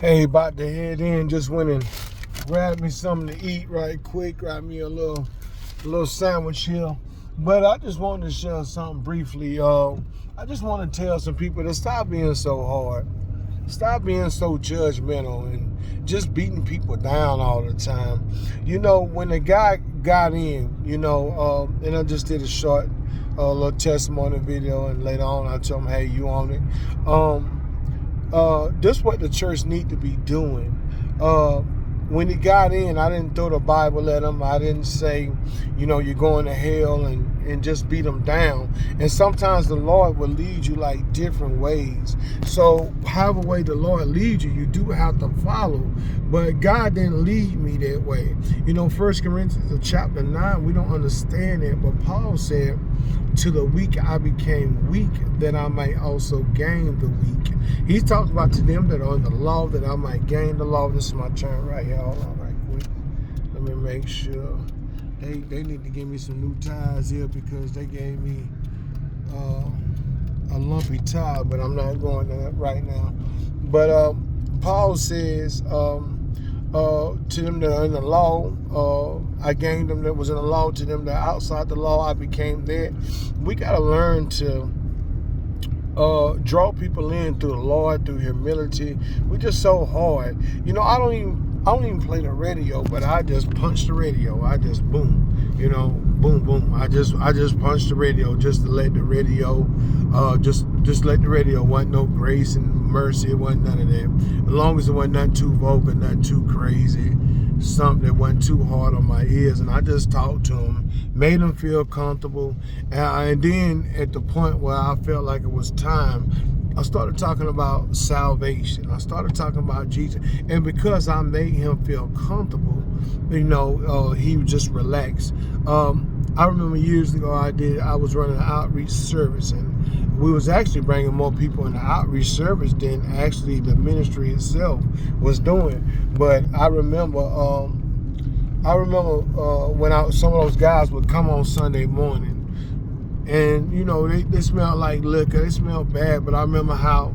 Hey, about to head in. Just went and grabbed me something to eat right quick. Grabbed me a little sandwich here. But I just wanted to share something briefly. I just want to tell some people to stop being so hard. Stop being so judgmental and just beating people down all the time. You know, when the guy got in, and I just did a short little testimony video, and later on I told him, hey, you on it. This what the church need to be doing. When he got in, I didn't throw the Bible at him. I didn't say, you're going to hell and just beat him down. And sometimes the Lord will lead you like different ways. So however way the Lord leads you, you do have to follow. But God didn't lead me that way. 1 Corinthians chapter 9, we don't understand it. But Paul said, to the weak I became weak, that I might also gain the weak. He's talking about to them that are in the law, that I might gain the law. This is my turn right here. Hold on right quick. Let me make sure. They need to give me some new tires here because they gave me a lumpy tire, but I'm not going to that right now. But Paul says, to them that are in the law, I gained them that was in the law. To them that are outside the law, I became that. We got to learn to draw people in through the Lord, through humility. We're just so hard. I don't even play the radio, but I just punch the radio. I just boom, boom, boom. I just punch the radio just to let the radio, just let the radio. Wasn't no grace and mercy. It wasn't none of that. As long as it wasn't nothing too vulgar, nothing too crazy, something that wasn't too hard on my ears. And I just talked to them, made them feel comfortable. And then at the point where I felt like it was time, I started talking about salvation. I started talking about Jesus. And because I made him feel comfortable, he would just relax. I remember years ago I was running an outreach service, and we was actually bringing more people in the outreach service than actually the ministry itself was doing. But I remember when some of those guys would come on Sunday morning, and they smelled like liquor, they smelled bad, but I remember how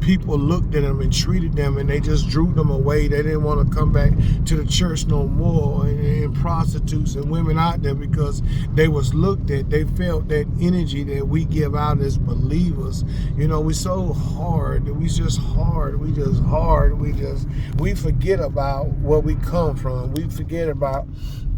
people looked at them and treated them, and they just drew them away. They didn't want to come back to the church no more, and prostitutes and women out there, because they was looked at. They felt that energy that we give out as believers. We so hard. We just hard. We forget about where we come from. We forget about,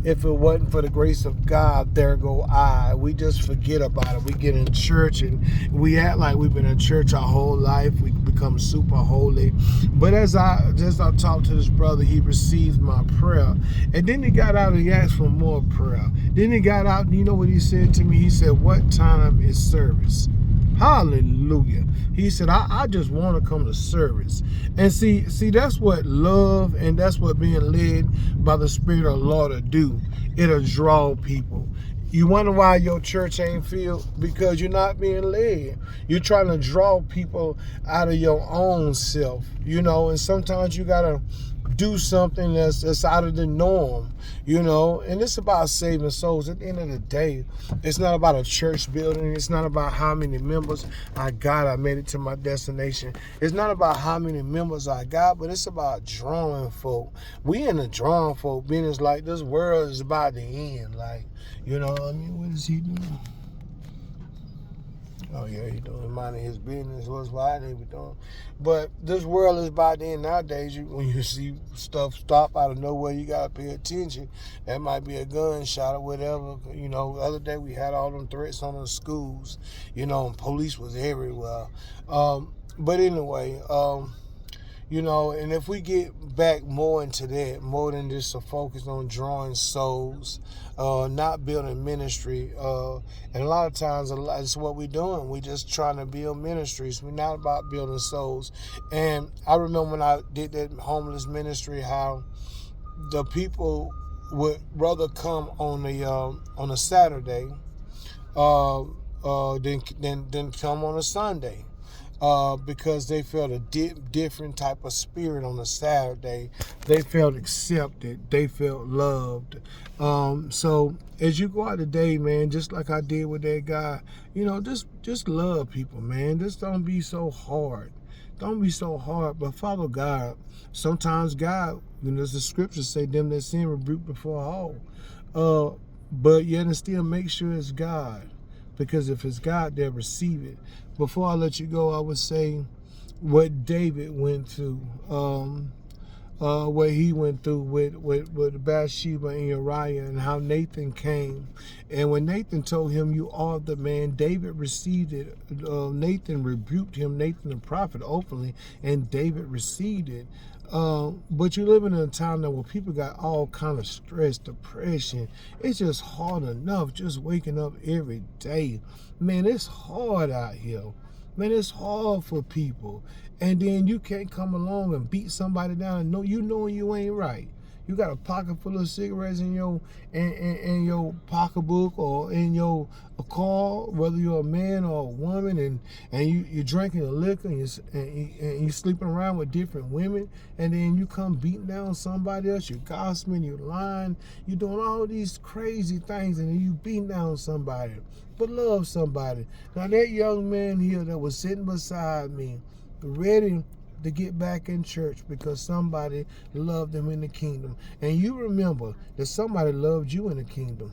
if it wasn't for the grace of God, there go I. We just forget about it. We get in church and we act like we've been in church our whole life. We become super holy. But as I talked to this brother, he received my prayer. And then he got out and he asked for more prayer. Then he got out, and you know what he said to me? He said, what time is service? Hallelujah. He said, I just want to come to service. And see, that's what love and that's what being led by the Spirit of the Lord will do. It'll draw people. You wonder why your church ain't filled? Because you're not being led. You're trying to draw people out of your own self, and sometimes you got to do something that's out of the norm, and it's about saving souls. At the end of the day, it's not about a church building. It's not about how many members I got. I made it to my destination. It's not about how many members I got, but it's about drawing folk. We in the drawing folk business. Like, this world is about to end. Like, what is he doing? Oh yeah, he doing minding his business. What's why they be doing? But this world is about to end nowadays. When you see stuff stop out of nowhere, you gotta pay attention. That might be a gunshot or whatever. The other day we had all them threats on the schools. And police was everywhere. But anyway, and if we get back more into that, more than just a focus on drawing souls, not building ministry, and a lot of times that's what we're doing. We're just trying to build ministries. We're not about building souls. And I remember when I did that homeless ministry, how the people would rather come on a Saturday than come on a Sunday. Because they felt a different type of spirit on a Saturday. They felt accepted. They felt loved. So as you go out today, man, just like I did with that guy, just love people, man. Just don't be so hard. Don't be so hard, but follow God. Sometimes God, as the scriptures say, them that sin rebuke before all. But yet and still make sure it's God. Because if it's God, they'll receive it. Before I let you go, I would say what David went through. What he went through with Bathsheba and Uriah, and how Nathan came. And when Nathan told him, "You are the man," David received it. Nathan rebuked him, Nathan the prophet, openly, and David received it. But you're living in a time now where people got all kind of stress, depression. It's just hard enough just waking up every day. Man, it's hard out here. Man, it's hard for people. And then you can't come along and beat somebody down and know you ain't right. You got a pocket full of cigarettes in your pocketbook or in your car, whether you're a man or a woman, and you're drinking a liquor and you're sleeping around with different women, and then you come beating down somebody else, you're gossiping, you're lying, you're doing all these crazy things, and then you beating down somebody. But love somebody. Now that young man here that was sitting beside me, ready to get back in church because somebody loved him in the kingdom. And you remember that somebody loved you in the kingdom.